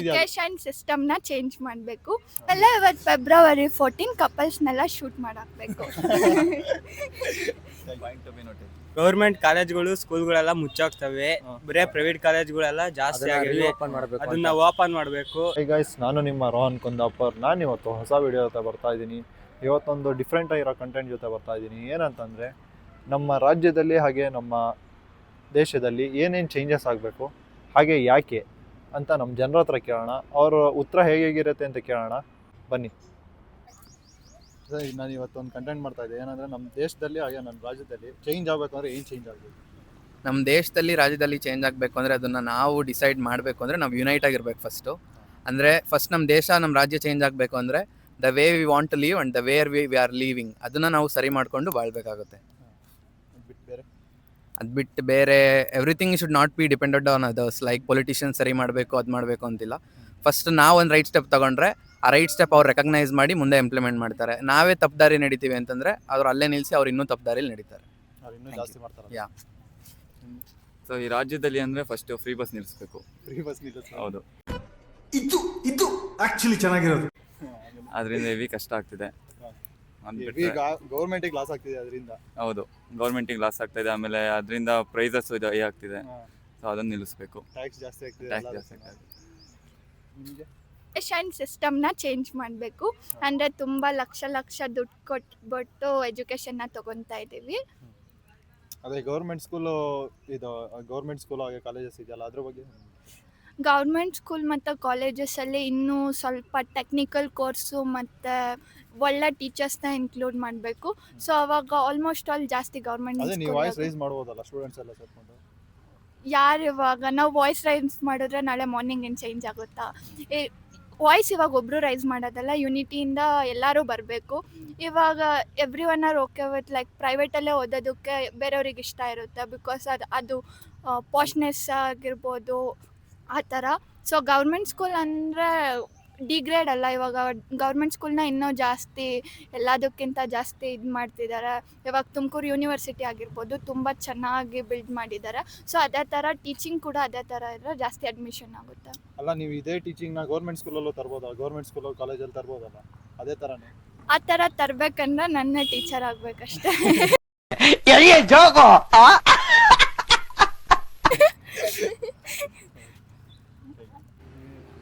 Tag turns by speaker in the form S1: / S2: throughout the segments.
S1: Education ಸಿಸ್ಟಮ್ನ change ಮಾಡಬೇಕು. ಎಲ್ಲ ಇವತ್ತು ಫೆಬ್ರವರಿ 14 ಕಪಲ್ಸ್ನೆಲ್ಲ ಶೂಟ್ ಮಾಡಾಕಬೇಕು.
S2: ಗೌರ್ಮೆಂಟ್ ಕಾಲೇಜ್ಗಳು ಸ್ಕೂಲ್ಗಳೆಲ್ಲ ಮುಚ್ಚಾಗ್ತವೆ, ಬರೇ ಪ್ರೈವೇಟ್ ಕಾಲೇಜ್ಗಳೆಲ್ಲ ಜಾಸ್ತಿ ಆಗಿವೆ, ಅದನ್ನ ಓಪನ್ ಮಾಡಬೇಕು.
S3: ಹೇ ಗೈಸ್, ನಾನು ನಿಮ್ಮ ರೋಹನ್ ಕುಂದಾಪುರ್. ನಾನು ಇವತ್ತು ಹೊಸ ವಿಡಿಯೋ ಜೊತೆ ಬರ್ತಾ ಇದ್ದೀನಿ. ಇವತ್ತೊಂದು ಡಿಫ್ರೆಂಟ್ ಆಗಿರೋ ಕಂಟೆಂಟ್ ಜೊತೆ ಬರ್ತಾ ಇದ್ದೀನಿ. ಏನಂತಂದರೆ, ನಮ್ಮ ರಾಜ್ಯದಲ್ಲಿ ಹಾಗೆ ನಮ್ಮ ದೇಶದಲ್ಲಿ ಏನೇನು ಚೇಂಜಸ್ ಆಗಬೇಕು, ಹಾಗೆ ಯಾಕೆ ಅಂತ ನಮ್ಮ ಜನರ ಹತ್ರ ಕೇಳೋಣ. ಅವ್ರ ಉತ್ತರ ಹೇಗಿರುತ್ತೆ ಅಂತ ಕೇಳೋಣ, ಬನ್ನಿ. ನಾನು ಇವತ್ತೊಂದು ಕಂಟೆಂಟ್ ಮಾಡ್ತಾ ಇದ್ದೆ. ಏನಂದರೆ, ನಮ್ಮ ದೇಶದಲ್ಲಿ ಹಾಗೆ ನಮ್ಮ ರಾಜ್ಯದಲ್ಲಿ ಚೇಂಜ್ ಆಗಬೇಕು ಅಂದರೆ ಏನು ಚೇಂಜ್ ಆಗಬೇಕು?
S4: ನಮ್ಮ ದೇಶದಲ್ಲಿ ರಾಜ್ಯದಲ್ಲಿ ಚೇಂಜ್ ಆಗಬೇಕು ಅಂದರೆ ಅದನ್ನು ನಾವು ಡಿಸೈಡ್ ಮಾಡಬೇಕು ಅಂದರೆ ನಾವು ಯುನೈಟ್ ಆಗಿರ್ಬೇಕು ಫಸ್ಟು. ಅಂದರೆ ಫಸ್ಟ್ ನಮ್ಮ ದೇಶ ನಮ್ಮ ರಾಜ್ಯ ಚೇಂಜ್ ಆಗಬೇಕು ಅಂದರೆ the way we want to live and the way we are living ಅದನ್ನು ನಾವು ಸರಿ ಮಾಡಿಕೊಂಡು ಬಾಳ್ಬೇಕಾಗುತ್ತೆ. ಅದು ಬಿಟ್ಟು ಬೇರೆ everything should not be depended on others. Like politician ಸರಿ ಮಾಡಬೇಕು ಅದು ಮಾಡಬೇಕು ಅಂತಿಲ್ಲ. ಫಸ್ಟ್ ನಾವು ಒಂದು ರೈಟ್ ಸ್ಟೆಪ್ ತೊಗೊಂಡ್ರೆ ಆ ರೈಟ್ ಸ್ಟೆಪ್ ಅವ್ರು ರೆಕಗ್ನೈಸ್ ಮಾಡಿ ಮುಂದೆ ಇಂಪ್ಲಿಮೆಂಟ್ ಮಾಡ್ತಾರೆ. ನಾವೇ ತಪ್ಪುದಾರಿ ನಡೀತೀವಿ ಅಂತಂದರೆ ಅವ್ರು ಅಲ್ಲೇ ನಿಲ್ಲಿಸಿ ಅವ್ರು ಇನ್ನೂ ತಪ್ಪುದಾರಿಲಿ ನಡೀತಾರೆ. ಯಾ
S5: ಸೊ ಈ ರಾಜ್ಯದಲ್ಲಿ ಅಂದರೆ ಫಸ್ಟ್ ಫ್ರೀ ಬಸ್ ನಿಲ್ಲಿಸ್ಬೇಕು.
S3: ಫ್ರೀ ಬಸ್
S5: ಹೌದು,
S6: ಇದು ಆಕ್ಚುಲಿ ಚೆನ್ನಾಗಿರೋದು.
S5: ಅದರಿಂದ ಹೆವಿ ಕಷ್ಟ ಆಗ್ತಿದೆ.
S3: ಗೌರ್ಮೆಂಟಿಗೆ ಲಾಸ್ ಆಗ್ತಿದೆ ಅದರಿಂದ.
S5: ಹೌದು, ಗೌರ್ಮೆಂಟಿಗೆ ಲಾಸ್ ಆಗ್ತಾಯಿದೆ. ಆಮೇಲೆ ಅದರಿಂದ ಪ್ರೈಸಸ್ ಇದು ಹೈ ಆಗ್ತಿದೆ. ಸೊ ಅದನ್ನು ನಿಲ್ಲಿಸ್ಬೇಕು.
S3: ಟ್ಯಾಕ್ಸ್ ಜಾಸ್ತಿ ಆಗ್ತಿದೆ.
S5: ಟ್ಯಾಕ್ಸ್ ಜಾಸ್ತಿ ಆಗ್ತಿದೆ.
S1: ಎಜುಕೇಶನ್ ಸಿಸ್ಟಮ್ನ ಚೇಂಜ್ ಮಾಡಬೇಕು. ಅಂದರೆ ತುಂಬ ಲಕ್ಷ ದುಡ್ಡು ಕೊಟ್ಬಿಟ್ಟು ಎಜುಕೇಷನ್ನ ತೊಗೊತಾ ಇದ್ದೀವಿ.
S3: ಅದೇ ಗೌರ್ಮೆಂಟ್ ಸ್ಕೂಲು ಗೌರ್ಮೆಂಟ್ ಸ್ಕೂಲ್ ಹಾಗೆ ಕಾಲೇಜಸ್ ಇದೆಯಲ್ಲ, ಅದ್ರ ಬಗ್ಗೆ.
S1: ಗೌರ್ಮೆಂಟ್ ಸ್ಕೂಲ್ ಮತ್ತು ಕಾಲೇಜಸಲ್ಲಿ ಇನ್ನೂ ಸ್ವಲ್ಪ ಟೆಕ್ನಿಕಲ್ ಕೋರ್ಸು ಮತ್ತು ಒಳ್ಳೆ ಟೀಚರ್ಸ್ನ ಇನ್ಕ್ಲೂಡ್ ಮಾಡಬೇಕು. ಸೊ ಅವಾಗ ಆಲ್ಮೋಸ್ಟ್ ಆಲ್ ಜಾಸ್ತಿ ಗೌರ್ಮೆಂಟ್
S3: ಅದೇ ನೀವು ವಾಯ್ಸ್ ರೈಸ್ ಮಾಡ್ಬೋದಲ್ಲ ಸ್ಟೂಡೆಂಟ್ಸ್ ಎಲ್ಲ ಸೇರ್ಕೊಂಡು.
S1: ಯಾರು ಇವಾಗ ನಾವು ವಾಯ್ಸ್ ರೈಸ್ ಮಾಡಿದ್ರೆ ನಾಳೆ ಮಾರ್ನಿಂಗ್ ಏನು ಚೇಂಜ್ ಆಗುತ್ತಾ? ವಾಯ್ಸ್ ಇವಾಗ ಒಬ್ಬರು ರೈಸ್ ಮಾಡೋದಲ್ಲ, ಯುನಿಟಿಯಿಂದ ಎಲ್ಲರೂ ಬರಬೇಕು. ಇವಾಗ every one are okay with like ಪ್ರೈವೇಟಲ್ಲೇ ಓದೋದಕ್ಕೆ ಬೇರೆಯವ್ರಿಗೆ ಇಷ್ಟ ಇರುತ್ತೆ, ಬಿಕಾಸ್ ಅದು ಪಾಶ್ನೆಸ್ ಆಗಿರ್ಬೋದು ಆ ಥರ. ಸೊ ಗೌರ್ಮೆಂಟ್ ಸ್ಕೂಲ್ ಅಂದರೆ ಡಿಗ್ರೇಡ್ ಅಲ್ಲ, ಇವಾಗ ಗೌರ್ಮೆಂಟ್ ಸ್ಕೂಲ್ನ ಇನ್ನೂ ಜಾಸ್ತಿ ಎಲ್ಲದಕ್ಕಿಂತ ಜಾಸ್ತಿ ಇದು ಮಾಡ್ತಿದ್ದಾರೆ. ಇವಾಗ ತುಮಕೂರು ಯೂನಿವರ್ಸಿಟಿ ಆಗಿರ್ಬೋದು ತುಂಬ ಚೆನ್ನಾಗಿ ಬಿಲ್ಡ್ ಮಾಡಿದ್ದಾರೆ. ಸೊ ಅದೇ ಥರ ಟೀಚಿಂಗ್ ಕೂಡ ಅದೇ ಥರ ಇದ್ದರೆ ಜಾಸ್ತಿ ಅಡ್ಮಿಷನ್ ಆಗುತ್ತೆ.
S3: ಅಲ್ಲ, ನೀವು ಇದೇ ಟೀಚಿಂಗ್ನ ಗೌರ್ಮೆಂಟ್ ಸ್ಕೂಲಲ್ಲೂ ತರ್ಬೋದಲ್ಲ, ಗೌರ್ಮೆಂಟ್ ಸ್ಕೂಲಲ್ಲಿ ಕಾಲೇಜಲ್ಲಿ ತರ್ಬೋದಲ್ಲ, ಅದೇ ಥರನೇ.
S1: ಆ ಥರ ತರಬೇಕಂದ್ರೆ ನನ್ನ ಟೀಚರ್ ಆಗಬೇಕಷ್ಟೇ.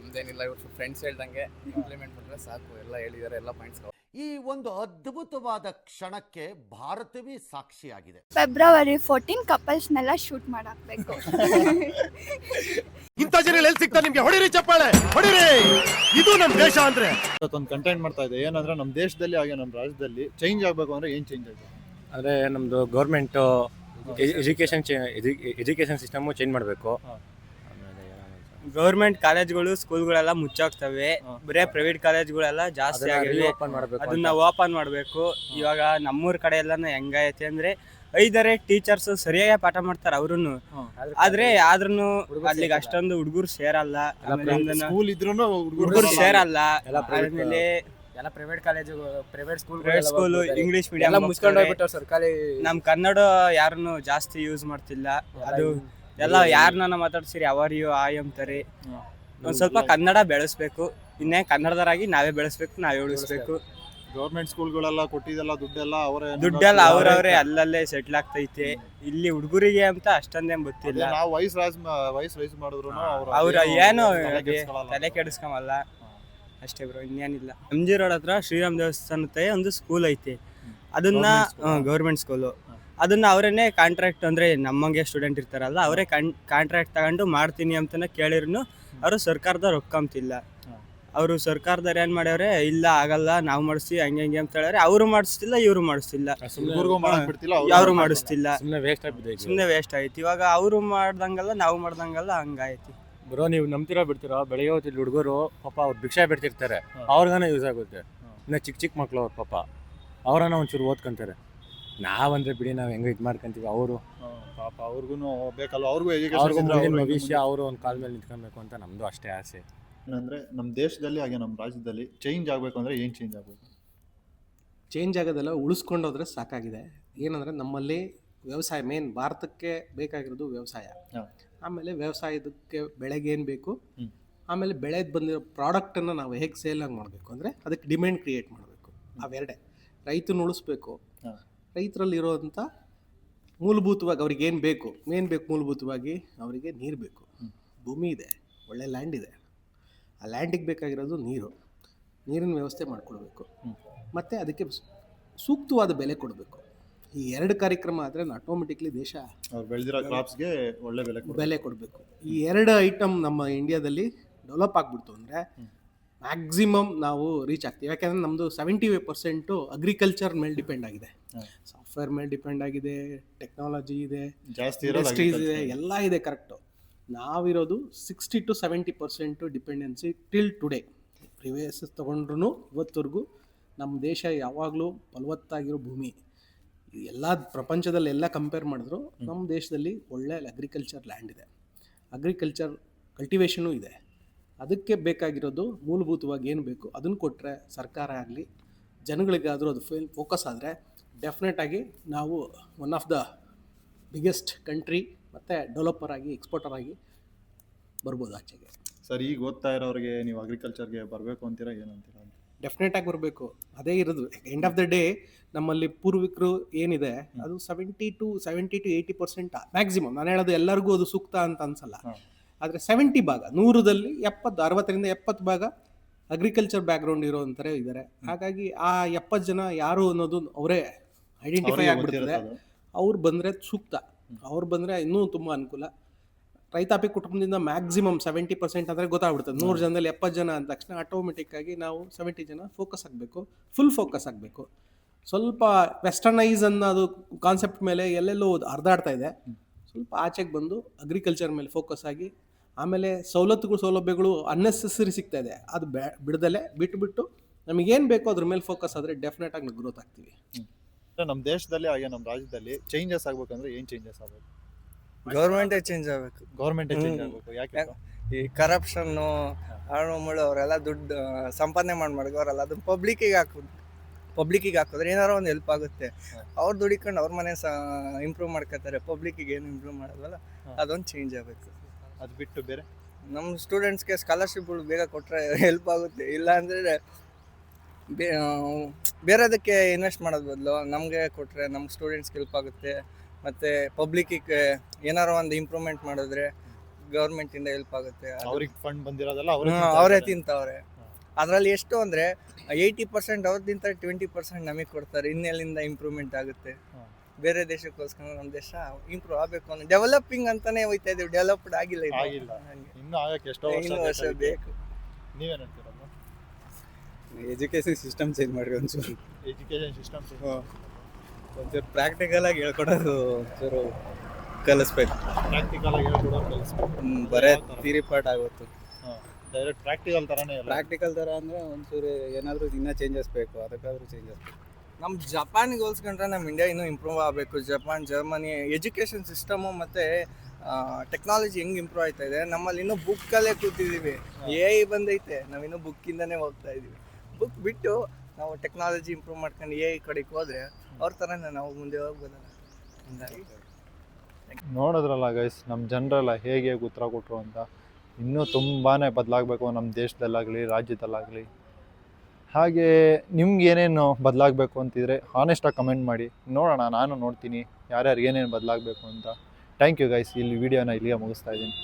S4: ಮುಂದೇನಿಲ್ಲ, ಇವ್ರು ಫ್ರೆಂಡ್ಸ್ ಹೇಳ್ದಂಗೆ ಇಂಪ್ಲಿಮೆಂಟ್ ಮಾಡಿದ್ರೆ ಸಾಕು. ಎಲ್ಲ ಹೇಳಿದ್ದಾರೆ, ಎಲ್ಲ ಪಾಯಿಂಟ್ಸ್.
S6: ಈ ಒಂದು ಅದ್ಭುತವಾದ ಕ್ಷಣಕ್ಕೆ ಭಾರತವೇ ಸಾಕ್ಷಿಯಾಗಿದೆ.
S1: ಫೆಬ್ರವರಿ 14 ಕಪಲ್ಸ್ನೆಲ್ಲ ಶೂಟ್ ಮಾಡಾಕಬೇಕು.
S6: ಇಂಥ ಜನ ಎಲ್ಲಿ ಸಿಗ್ತಾರೆ ನಿಮ್ಗೆ? ಹೊಡಿರಿ ಚಪ್ಪಾಳೆ, ಹೊಡಿರಿ. ಇದು ನಮ್ಮ ದೇಶ ಅಂದ್ರೆ.
S3: ಇವತ್ತೊಂದು ಕಂಟೆಂಟ್ ಮಾಡ್ತಾ ಇದೆ. ಏನಂದ್ರೆ, ನಮ್ಮ ದೇಶದಲ್ಲಿ ಹಾಗೆ ನಮ್ಮ ರಾಜ್ಯದಲ್ಲಿ ಚೇಂಜ್ ಆಗಬೇಕು ಅಂದ್ರೆ ಏನು ಚೇಂಜ್ ಆಗಬೇಕು?
S7: ಅಂದರೆ ನಮ್ಮದು ಗೌರ್ಮೆಂಟು ಎಜುಕೇಷನ್ ಸಿಸ್ಟಮು ಚೇಂಜ್ ಮಾಡಬೇಕು.
S2: ಗೌರ್ಮೆಂಟ್ ಕಾಲೇಜ್ಗಳು ಸ್ಕೂಲ್ಗಳೆಲ್ಲ ಮುಚ್ಚಾಗ್ತವೆ, ಬರೇ ಪ್ರೈವೇಟ್ ಕಾಲೇಜ್ಗಳೆಲ್ಲ ಜಾಸ್ತಿ ಆಗಿವೆ, ಅದನ್ನ ಓಪನ್ ಮಾಡಬೇಕು. ಇವಾಗ ನಮ್ಮೂರ್ ಕಡೆ ಎಲ್ಲ ಹೆಂಗೈತೆ ಅಂದ್ರೆ 5 ಟೀಚರ್ಸ್ ಸರಿಯಾಗಿ ಪಾಠ ಮಾಡ್ತಾರೆ ಅವ್ರುನು, ಆದ್ರೆ ಅಲ್ಲಿಗೆ ಅಷ್ಟೊಂದು ಹುಡುಗರು ಸೇರಲ್ಲ,
S3: ಸ್ಕೂಲ್ ಇದ್ರೂನು
S2: ಹುಡುಗರು ಸೇರಲ್ಲ. ಆಮೇಲೆ
S4: ಎಲ್ಲ private college, private
S2: school English medium
S4: ಮುಚ್ಕೊಂಡು ಹೋಗ್ಬಿಟ್ಟು ಸರ್ಕಾರಿ.
S2: ನಮ್ ಕನ್ನಡ ಯಾರನ್ನು ಜಾಸ್ತಿ ಯೂಸ್ ಮಾಡ್ತಿಲ್ಲ. ಅದು ಎಲ್ಲ ಯಾರನ್ನ ಮಾತಾಡ್ಸಿರಿ ಅವರ್ ಯು ಆಯ್ ಅಂತಾರೆ. ಒಂದ್ ಸ್ವಲ್ಪ ಕನ್ನಡ ಬೆಳೆಸ್ಬೇಕು. ಇನ್ನೇ ಕನ್ನಡದರಾಗಿ ನಾವೇ ಬೆಳೆಸ್ಬೇಕು, ನಾವೇ ಉಳಿಸ್ಬೇಕು.
S3: ಗೌರ್ಮೆಂಟ್ ಸ್ಕೂಲ್ಗಳೆಲ್ಲ ಕೊಟ್ಟಿದ್ದೆಲ್ಲ ದುಡ್ಡೆಲ್ಲ
S2: ಅವ್ರವ್ರೆ ಅಲ್ಲಲ್ಲೇ ಸೆಟ್ಲ್ ಆಗ್ತೈತೆ. ಇಲ್ಲಿ ಹುಡುಗರಿಗೆ ಅಂತ ಅಷ್ಟೊಂದೇನ್ ಗೊತ್ತಿಲ್ಲ.
S3: ನಾವು ವಾಯ್ಸ್ ರೈಸ್ ಮಾಡಿದ್ರು
S2: ಅವ್ರ ಏನು ತಲೆ ಕೆಡಿಸ್ಕೊಂಬಲ್ಲ ಅಷ್ಟೇ ಬ್ರೋ, ಇನ್ನೇನಿಲ್ಲ. MG ರೋಡ್ ಹತ್ರ ಶ್ರೀರಾಮ್ ದೇವಸ್ಥಾನ ಒಂದು ಸ್ಕೂಲ್ ಐತೆ, ಅದನ್ನ ಗೌರ್ಮೆಂಟ್ ಸ್ಕೂಲು. ಅದನ್ನ ಅವರೇನೆ ಕಾಂಟ್ರಾಕ್ಟ್, ಅಂದ್ರೆ ನಮ್ಮಂಗೆ ಸ್ಟೂಡೆಂಟ್ ಇರ್ತಾರಲ್ಲ, ಅವರೇ ಕಾಂಟ್ರಾಕ್ಟ್ ತಗೊಂಡು ಮಾಡ್ತೀನಿ ಅಂತ ಕೇಳಿದ್ರು ಅವರು ಸರ್ಕಾರದವ್ರು ಒಪ್ಕೊಂತಿಲ್ಲ. ಅವರು ಸರ್ಕಾರದವ್ರು ಏನ್ ಮಾಡ್ಯವ್ರೆ, ಇಲ್ಲ ಆಗಲ್ಲ ನಾವು ಮಾಡಿಸ್ತೀವಿ ಹಂಗೆ ಅಂತ ಹೇಳಿದ್ರೆ ಅವರು ಮಾಡಿಸ್ತಿಲ್ಲ, ಇವರು ಮಾಡಿಸ್ತಿಲ್ಲ, ಯಾರು ಮಾಡಿಸ್ತಿಲ್ಲ. ಸುಮ್ಮನೆ ವೇಸ್ಟ್ ಆಯ್ತು. ಇವಾಗ ಅವರು ಮಾಡ್ದಂಗಲ್ಲ ನಾವು ಮಾಡ್ದಂಗಲ್ಲ, ಹಂಗಾಯ್ತು
S7: ಬ್ರೋ. ನೀವು ನಂಬ್ತಿರೋ ಬಿಡ್ತೀರೋ, ಬೆಳಗ್ಗೆ ಹೊತ್ತಿಲ್ಲಿ ಹುಡುಗರು ಪಾಪ ಅವ್ರು ಭಿಕ್ಷೆ ಬಿಡ್ತಿರ್ತಾರೆ, ಅವ್ರಿಗಾನ ಯೂಸ್ ಆಗುತ್ತೆ. ಇನ್ನು ಚಿಕ್ಕ ಮಕ್ಳು ಅವ್ರ ಪಾಪ ಅವ್ರನ್ನ ಒಂಚೂರು ಓದ್ಕೊಂತಾರೆ. ನಾವಂದ್ರೆ ಬಿಡಿ, ನಾವು ಹೆಂಗ ಇದು ಮಾಡ್ಕೊಂತೀವಿ, ಅವರು
S3: ಪಾಪ ಅವ್ರಿಗೂ ಬೇಕಲ್ಲ, ಅವ್ರಿಗೂ
S7: ಭವಿಷ್ಯ, ಅವರು ಒಂದು ಕಾಲ ಮೇಲೆ ನಿಂತ್ಕೊಬೇಕು ಅಂತ ನಮ್ಮದು ಅಷ್ಟೇ ಆಸೆ.
S3: ಏನಂದರೆ, ನಮ್ಮ ದೇಶದಲ್ಲಿ ಹಾಗೆ ನಮ್ಮ ರಾಜ್ಯದಲ್ಲಿ ಚೇಂಜ್ ಆಗಬೇಕು ಅಂದರೆ ಏನು ಚೇಂಜ್ ಆಗಬೇಕು?
S8: ಚೇಂಜ್ ಆಗೋದೆಲ್ಲ ಉಳಿಸ್ಕೊಂಡೋದ್ರೆ ಸಾಕಾಗಿದೆ. ಏನಂದರೆ, ನಮ್ಮಲ್ಲಿ ವ್ಯವಸಾಯ ಮೇನ್, ಭಾರತಕ್ಕೆ ಬೇಕಾಗಿರೋದು ವ್ಯವಸಾಯ. ಆಮೇಲೆ ವ್ಯವಸಾಯದಕ್ಕೆ ಬೆಳೆಗೆ ಏನು ಬೇಕು, ಆಮೇಲೆ ಬೆಳೆದು ಬಂದಿರೋ ಪ್ರಾಡಕ್ಟನ್ನು ನಾವು ಹೇಗೆ ಸೇಲಾಗಿ ಮಾಡಬೇಕು ಅಂದರೆ ಅದಕ್ಕೆ ಡಿಮ್ಯಾಂಡ್ ಕ್ರಿಯೇಟ್ ಮಾಡಬೇಕು. ಅವೆರಡೇ. ರೈತನ ಉಳಿಸ್ಬೇಕು, ರೈತರಲ್ಲಿರೋವಂಥ ಮೂಲಭೂತವಾಗಿ ಅವ್ರಿಗೆ ಏನು ಬೇಕು ಮೂಲಭೂತವಾಗಿ ಅವರಿಗೆ ನೀರು ಬೇಕು. ಭೂಮಿ ಇದೆ, ಒಳ್ಳೆ ಲ್ಯಾಂಡ್ ಇದೆ, ಆ ಲ್ಯಾಂಡಿಗೆ ಬೇಕಾಗಿರೋದು ನೀರಿನ ವ್ಯವಸ್ಥೆ ಮಾಡಿಕೊಡ್ಬೇಕು, ಮತ್ತು ಅದಕ್ಕೆ ಸೂಕ್ತವಾದ ಬೆಲೆ ಕೊಡಬೇಕು. ಈ 2 ಕಾರ್ಯಕ್ರಮ ಆದರೆ ಆಟೋಮೆಟಿಕ್ಲಿ ದೇಶ
S3: ಅವ್ರು ಬೆಳೆದಿರೋ ಕ್ರಾಪ್ಸ್ಗೆ ಒಳ್ಳೆ
S8: ಬೆಲೆ ಕೊಡಬೇಕು. ಈ 2 ಐಟಮ್ ನಮ್ಮ ಇಂಡಿಯಾದಲ್ಲಿ ಡೆವಲಪ್ ಆಗಿಬಿಡ್ತು ಅಂದರೆ ಮ್ಯಾಕ್ಸಿಮಮ್ ನಾವು ರೀಚ್ ಆಗ್ತೀವಿ. ಯಾಕೆಂದರೆ ನಮ್ಮದು 75% ಅಗ್ರಿಕಲ್ಚರ್ ಮೇಲೆ ಡಿಪೆಂಡ್ ಆಗಿದೆ, ಸಾಫ್ಟ್ವೇರ್ ಮೇಲೆ ಡಿಪೆಂಡ್ ಆಗಿದೆ, ಟೆಕ್ನಾಲಜಿ ಇದೆ,
S3: ಜಾಸ್ತಿ
S8: ಇಂಡಸ್ಟ್ರೀಸ್ ಇದೆ, ಎಲ್ಲ ಇದೆ. ಕರೆಕ್ಟು. ನಾವಿರೋದು 60 to 70% dependency till today. Previous ತೊಗೊಂಡ್ರು ಇವತ್ತವರೆಗೂ ನಮ್ಮ ದೇಶ ಯಾವಾಗಲೂ ಫಲವತ್ತಾಗಿರೋ ಭೂಮಿ. ಎಲ್ಲ ಪ್ರಪಂಚದಲ್ಲಿ ಎಲ್ಲ ಕಂಪೇರ್ ಮಾಡಿದ್ರು ನಮ್ಮ ದೇಶದಲ್ಲಿ ಒಳ್ಳೆ ಅಗ್ರಿಕಲ್ಚರ್ ಲ್ಯಾಂಡ್ ಇದೆ, ಅಗ್ರಿಕಲ್ಚರ್ ಕಲ್ಟಿವೇಷನು ಇದೆ. ಅದಕ್ಕೆ ಬೇಕಾಗಿರೋದು ಮೂಲಭೂತವಾಗಿ ಏನು ಬೇಕು ಅದನ್ನು ಕೊಟ್ಟರೆ, ಸರ್ಕಾರ ಆಗಲಿ ಜನಗಳಿಗಾದರೂ ಅದು ಫೋಕಸ್ ಆದರೆ ಡೆಫಿನೆಟಾಗಿ ನಾವು one of the biggest country ಮತ್ತು ಡೆವಲಪರ್ ಆಗಿ ಎಕ್ಸ್ಪೋರ್ಟರ್ ಆಗಿ ಬರ್ಬೋದು ಆಚೆಗೆ.
S3: ಸರ್, ಈಗ ಓದ್ತಾ ಇರೋರಿಗೆ ನೀವು ಅಗ್ರಿಕಲ್ಚರ್ಗೆ ಬರಬೇಕು ಅಂತೀರಾ, ಏನಂತೀರಾ?
S8: ಡೆಫಿನೆಟಾಗಿ ಬರಬೇಕು. ಅದೇ ಇರೋದು. ಎಂಡ್ ಆಫ್ ದ ಡೇ ನಮ್ಮಲ್ಲಿ ಪೂರ್ವಿಕರು ಏನಿದೆ ಅದು 70 to 80% ಮ್ಯಾಕ್ಸಿಮಮ್. ನಾನು ಹೇಳೋದು ಎಲ್ಲರಿಗೂ ಅದು ಸೂಕ್ತ ಅಂತ ಅನ್ಸಲ್ಲ, ಆದರೆ 70 ಭಾಗ, 100ರಲ್ಲಿ 60ರಿಂದ 70 ಭಾಗ ಅಗ್ರಿಕಲ್ಚರ್ ಬ್ಯಾಕ್ಗ್ರೌಂಡ್ ಇರೋಂಥರೇ ಇದ್ದಾರೆ. ಹಾಗಾಗಿ ಆ 70 ಜನ ಯಾರು ಅನ್ನೋದು ಅವರೇ ಐಡೆಂಟಿಫೈ ಆಗಿಬಿಡ್ತದೆ. ಅವ್ರು ಬಂದರೆ ಸೂಕ್ತ, ಅವ್ರು ಬಂದರೆ ಇನ್ನೂ ತುಂಬ ಅನುಕೂಲ. ರೈತಾಪಿ ಕುಟುಂಬದಿಂದ ಮ್ಯಾಕ್ಸಿಮಮ್ 70% ಅಂದರೆ ಗೊತ್ತಾಗ್ಬಿಡ್ತದೆ. 100 ಜನದಲ್ಲಿ 70 ಜನ ಅಂದ ತಕ್ಷಣ ಆಟೋಮೆಟಿಕ್ಕಾಗಿ ನಾವು 70 ಜನ ಫೋಕಸ್ ಆಗಬೇಕು, ಫುಲ್ ಫೋಕಸ್ ಆಗಬೇಕು. ಸ್ವಲ್ಪ ವೆಸ್ಟರ್ನೈಸ್ ಅನ್ನೋದು ಕಾನ್ಸೆಪ್ಟ್ ಮೇಲೆ ಎಲ್ಲೆಲ್ಲೋ ಹರಿದಾಡ್ತಾ ಇದೆ. ಸ್ವಲ್ಪ ಆಚೆಗೆ ಬಂದು ಅಗ್ರಿಕಲ್ಚರ್ ಮೇಲೆ ಫೋಕಸ್ ಆಗಿ, ಆಮೇಲೆ ಸೌಲಭ್ಯಗಳು ಅನ್ನೆಸೆಸರಿ ಸಿಗ್ತಾ ಇದೆ, ಅದು ಬಿಟ್ಟು ನಮಗೇನು ಬೇಕೋ ಅದ್ರ ಮೇಲೆ ಫೋಕಸ್ ಆದರೆ ಡೆಫಿನೆಟಾಗಿ ನಾವು ಗ್ರೋತ್ ಆಗ್ತೀವಿ.
S3: ನಮ್ಮ ದೇಶದಲ್ಲಿ ಹಾಗೆ ನಮ್ಮ ರಾಜ್ಯದಲ್ಲಿ ಚೇಂಜಸ್ ಆಗ್ಬೇಕಂದ್ರೆ ಏನು ಚೇಂಜಸ್ ಆಗಬೇಕು?
S2: ಗೌರ್ಮೆಂಟೇ ಚೇಂಜ್ ಆಗಬೇಕು.
S3: ಗೌರ್ಮೆಂಟೇ ಚೇಂಜ್ ಆಗಬೇಕು. ಯಾಕೆ?
S2: ಈ ಕರಪ್ಷನ್ನು, ಆಳು ಮುಳು ಅವರೆಲ್ಲ ದುಡ್ಡು ಸಂಪಾದನೆ ಮಾಡಿ ಅವರೆಲ್ಲ ಅದನ್ನು ಪಬ್ಲಿಕ್ಕಿಗೆ ಹಾಕಿದ್ರೆ ಏನಾರು ಒಂದು ಹೆಲ್ಪ್ ಆಗುತ್ತೆ. ಅವ್ರು ದುಡಿಕೊಂಡು ಅವ್ರ ಮನೆ ಇಂಪ್ರೂವ್ ಮಾಡ್ಕೋತಾರೆ, ಪಬ್ಲಿಕ್ಕಿಗೆ ಏನು ಇಂಪ್ರೂವ್ ಮಾಡೋದಲ್ಲ, ಅದೊಂದು ಚೇಂಜ್ ಆಗಬೇಕು.
S3: ಅದು ಬಿಟ್ಟು ಬೇರೆ
S2: ನಮ್ಮ ಸ್ಟೂಡೆಂಟ್ಸ್ಗೆ ಸ್ಕಾಲರ್ಶಿಪ್ಗಳು ಬೇಗ ಕೊಟ್ಟರೆ ಹೆಲ್ಪ್ ಆಗುತ್ತೆ. ಇಲ್ಲ ಅಂದರೆ ಬೇರೆದಕ್ಕೆ ಇನ್ವೆಸ್ಟ್ ಮಾಡೋದು ಬದಲು ನಮಗೆ ಕೊಟ್ಟರೆ ನಮ್ಮ ಸ್ಟೂಡೆಂಟ್ಸ್ಗೆ ಹೆಲ್ಪ್ ಆಗುತ್ತೆ. ಮತ್ತು ಪಬ್ಲಿಕ್ಕಿಗೆ ಏನಾರು ಒಂದು ಇಂಪ್ರೂವ್ಮೆಂಟ್ ಮಾಡಿದ್ರೆ ಗೌರ್ಮೆಂಟಿಂದ ಹೆಲ್ಪ್ ಆಗುತ್ತೆ.
S3: ಅವ್ರಿಗೆ ಫಂಡ್ ಬಂದಿರೋದಲ್ಲ
S2: ಅವರೇ ತಿಂತವ್ರೆ. ಅದರಲ್ಲಿ ಎಷ್ಟು ಅಂದರೆ 80% ಅವ್ರದ್ದಿಂತ 20% ನಮಗೆ ಕೊಡ್ತಾರೆ. ಇನ್ನೆಲ್ಲಿಂದ ಇಂಪ್ರೂವ್ಮೆಂಟ್ ಆಗುತ್ತೆ? ಬೇರೆ ದೇಶಕ್ಕೋಸ್ಕರ ನಮ್ಮ ದೇಶ ಇಂಪ್ರೂವ್ ಆಗಬೇಕು ಅನ್ನೋ ಡೆವಲಪಿಂಗ್ ಅಂತಾನೆ ಹೋಗ್ತಾ ಇದೀವಿ. ಡೆವಲಪ್ಡ್ ಆಗಿಲ್ಲ,
S3: ಇನ್ನೂ ಆಗಕ್ಕೆ ಎಷ್ಟೋ
S2: ವರ್ಷ ಬೇಕು.
S3: ನೀವೇನು ಹೇಳ್ತೀರಮ್ಮ?
S2: ಎಜುಕೇಷನ್ ಸಿಸ್ಟಮ್ ಚೇಂಜ್ ಮಾಡಿ ಒಂಚೂರು.
S3: ಎಜುಕೇಷನ್ ಸಿಸ್ಟಮ್
S2: ಒಂಚೂರು ಪ್ರಾಕ್ಟಿಕಲ್ ಆಗಿ ಹೇಳ್ಕೊಡೋದು ಒಂಚೂರು ಕಲಿಸ್ಬೇಕು.
S3: ಪ್ರಾಕ್ಟಿಕಲ್ ಆಗಿ ಹೇಳ್ಕೊಡೋದು ಕಲಿಸ್ಬೇಕು.
S2: ಬರೇ ಥಿಯರಿ ಪಾರ್ಟ್ ಆಗುತ್ತೆ.
S3: ಡೈರೆಕ್ಟ್ ಪ್ರಾಕ್ಟಿಕಲ್ ಥರನೇ ಇಲ್ಲ.
S2: ಪ್ರಾಕ್ಟಿಕಲ್ ಥರ ಅಂದರೆ ಒಂಚೂರು ಏನಾದರೂ ಇನ್ನೂ ಚೇಂಜಸ್ ಬೇಕು, ಅದಕ್ಕಾದ್ರೂ ಚೇಂಜಸ್ ಬೇಕು. ನಮ್ಮ ಜಪಾನಿಗೆ ಹೋಲಿಸ್ಕೊಂಡ್ರೆ ನಮ್ಮ ಇಂಡಿಯಾ ಇನ್ನೂ ಇಂಪ್ರೂವ್ ಆಗಬೇಕು. ಜಪಾನ್, ಜರ್ಮನಿ ಎಜುಕೇಷನ್ ಸಿಸ್ಟಮು ಮತ್ತು ಟೆಕ್ನಾಲಜಿ ಹೆಂಗೆ ಇಂಪ್ರೂವ್ ಆಗ್ತಾ ಇದೆ. ನಮ್ಮಲ್ಲಿ ಇನ್ನೂ ಬುಕ್ಕಲ್ಲೇ ಕೂತಿದ್ದೀವಿ. AI ಬಂದೈತೆ, ನಾವಿನ್ನೂ ಬುಕ್ಕಿಂದನೇ ಹೋಗ್ತಾ ಇದ್ದೀವಿ. ಬುಕ್ ಬಿಟ್ಟು ನಾವು ಟೆಕ್ನಾಲಜಿ ಇಂಪ್ರೂವ್ ಮಾಡ್ಕೊಂಡು AI ಕಡೆಗೆ ಹೋದರೆ ಅವ್ರ ಥರನೇ ನಾವು ಮುಂದೆ ಹೋಗ್ಬೋದಲ್ಲ. ಹಂಗಾಗಿ
S3: ನೋಡಿದ್ರಲ್ಲ ಗೈಸ್, ನಮ್ಮ ಜನರೆಲ್ಲ ಹೇಗೆ ಉತ್ತರ ಕೊಟ್ಟರು ಅಂತ. ಇನ್ನೂ ತುಂಬಾ ಬದಲಾಗಬೇಕು ನಮ್ಮ ದೇಶದಲ್ಲಾಗಲಿ ರಾಜ್ಯದಲ್ಲಾಗಲಿ. ಹಾಗೆ ನಿಮ್ಗೆ ಏನೇನು ಬದಲಾಗಬೇಕು ಅಂತಿದ್ರೆ ಹಾನೆಸ್ಟಾಗಿ ಕಮೆಂಟ್ ಮಾಡಿ ನೋಡೋಣ, ನಾನು ನೋಡ್ತೀನಿ ಯಾರ್ಯಾರು ಏನೇನು ಬದಲಾಗಬೇಕು ಅಂತ. Thank you guys. ಇಲ್ಲಿ ವಿಡಿಯೋನ ಇಲ್ಲಿಗೆ ಮುಗಿಸ್ತಾ ಇದ್ದೀನಿ.